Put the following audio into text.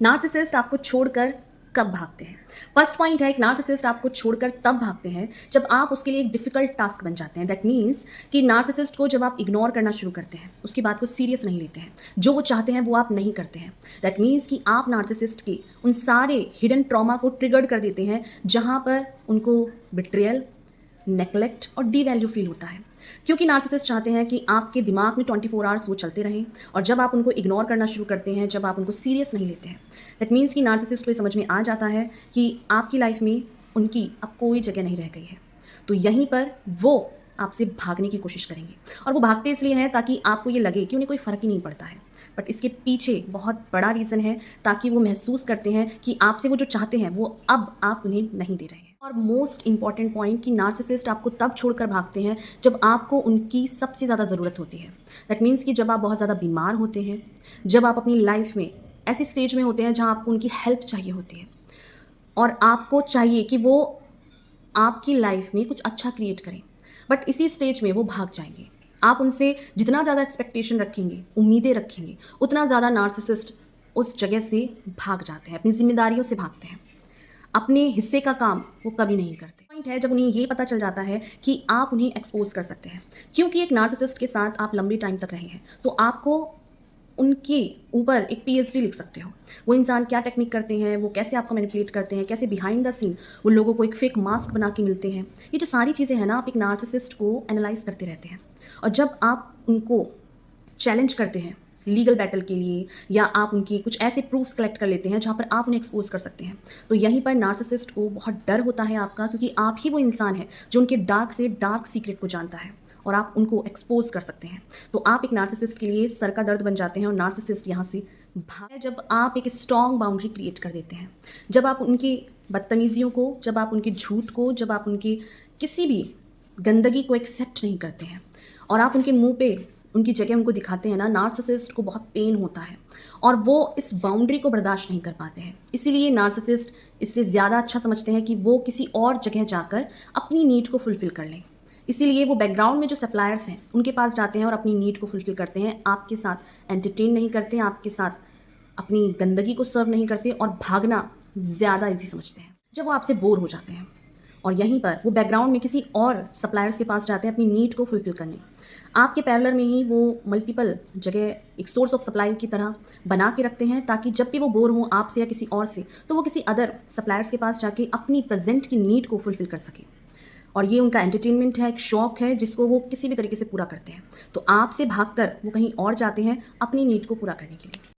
Narcissist आपको छोड़कर कब भागते हैं? फर्स्ट पॉइंट है, एक नार्सिसिस्ट आपको छोड़कर तब भागते हैं जब आप उसके लिए एक डिफिकल्ट टास्क बन जाते हैं। दैट मीन्स कि नार्सिसिस्ट को जब आप इग्नोर करना शुरू करते हैं, उसकी बात को सीरियस नहीं लेते हैं, जो वो चाहते हैं वो आप नहीं करते हैं। दैट मीन्स कि आप नार्सिसिस्ट के उन सारे हिडन ट्रॉमा को ट्रिगर्ड कर देते हैं जहाँ पर उनको बिट्रियल, नेग्लेक्ट और डीवैल्यू फील होता है। क्योंकि नार्सिसिस्ट चाहते हैं कि आपके दिमाग में 24 आवर्स वो चलते रहें, और जब आप उनको इग्नोर करना शुरू करते हैं, जब आप उनको सीरियस नहीं लेते हैं, दैट मीन्स कि नार्सिसिस्ट को ये समझ में आ जाता है कि आपकी लाइफ में उनकी अब कोई जगह नहीं रह गई है। तो यहीं पर वो आपसे भागने की कोशिश करेंगे, और वो भागते इसलिए हैं ताकि आपको ये लगे कि उन्हें कोई फ़र्क ही नहीं पड़ता है। बट इसके पीछे बहुत बड़ा रीज़न है, ताकि वो महसूस करते हैं कि आपसे वो जो चाहते हैं वो अब आप उन्हें नहीं दे रहे हैं। और मोस्ट इंपॉर्टेंट पॉइंट कि नार्सिसिस्ट आपको तब छोड़कर भागते हैं जब आपको उनकी सबसे ज़्यादा ज़रूरत होती है। दैट मीन्स कि जब आप बहुत ज़्यादा बीमार होते हैं, जब आप अपनी लाइफ में ऐसी स्टेज में होते हैं जहाँ आपको उनकी हेल्प चाहिए होती है, और आपको चाहिए कि वो आपकी लाइफ में कुछ अच्छा क्रिएट करें, बट इसी स्टेज में वो भाग जाएंगे। आप उनसे जितना ज़्यादा एक्सपेक्टेशन रखेंगे, उम्मीदें रखेंगे, उतना ज़्यादा नार्सिसिस्ट उस जगह से भाग जाते हैं, अपनी जिम्मेदारियों से भागते हैं। अपने हिस्से का काम वो कभी नहीं करते। पॉइंट है जब उन्हें ये पता चल जाता है कि आप उन्हें एक्सपोज कर सकते हैं, क्योंकि एक नार्सिसिस्ट के साथ आप लंबे टाइम तक रहे हैं, तो आपको उनके ऊपर एक पीएचडी लिख सकते हो। वो इंसान क्या टेक्निक करते हैं, वो कैसे आपको मैनिपुलेट करते हैं, कैसे बिहाइंड द सीन वो लोगों को एक फेक मास्क बना के मिलते हैं। ये जो सारी चीज़ें हैं ना, आप एक नार्सिसिस्ट को एनालाइज करते रहते हैं, और जब आप उनको चैलेंज करते हैं लीगल बैटल के लिए, या आप उनकी कुछ ऐसे प्रूफ्स कलेक्ट कर लेते हैं जहाँ पर आप उन्हें एक्सपोज कर सकते हैं, तो यहीं पर नार्सिसिस्ट को बहुत डर होता है आपका, क्योंकि आप ही वो इंसान है जो उनके डार्क से डार्क सीक्रेट को जानता है, और आप उनको एक्सपोज कर सकते हैं। तो आप एक नार्सिसिस्ट के लिए सर का दर्द बन जाते हैं, और नार्सिसिस्ट यहाँ से भाग। जब आप एक स्ट्रॉन्ग बाउंड्री क्रिएट कर देते हैं, जब आप उनकी बदतमीजियों को, जब आप उनके झूठ को, जब आप उनकी किसी भी गंदगी को एक्सेप्ट नहीं करते हैं, और आप उनके मुंह पे उनकी जगह उनको दिखाते हैं ना, नार्सिसिस्ट को बहुत पेन होता है, और वो इस बाउंड्री को बर्दाश्त नहीं कर पाते हैं। इसीलिए नार्सिसिस्ट इससे ज़्यादा अच्छा समझते हैं कि वो किसी और जगह जाकर अपनी नीड को फुलफ़िल कर लें। इसीलिए वो बैकग्राउंड में जो सप्लायर्स हैं उनके पास जाते हैं और अपनी नीड को फुलफ़िल करते हैं। आपके साथ एंटरटेन नहीं करते, आपके साथ अपनी गंदगी को सर्व नहीं करते, और भागना ज़्यादा ईजी समझते हैं जब वो आपसे बोर हो जाते हैं। और यहीं पर वो बैकग्राउंड में किसी और सप्लायर्स के पास जाते हैं अपनी नीड को फुलफ़िल करने। आपके पैरेलल में ही वो मल्टीपल जगह एक सोर्स ऑफ सप्लाई की तरह बना के रखते हैं, ताकि जब भी वो बोर हों आपसे या किसी और से, तो वो किसी अदर सप्लायर्स के पास जाके अपनी प्रेजेंट की नीड को फुलफ़िल कर सके। और ये उनका एंटरटेनमेंट है, एक शौक है जिसको वो किसी भी तरीके से पूरा करते हैं। तो आपसे भागकर वो कहीं और जाते हैं अपनी नीड को पूरा करने के लिए।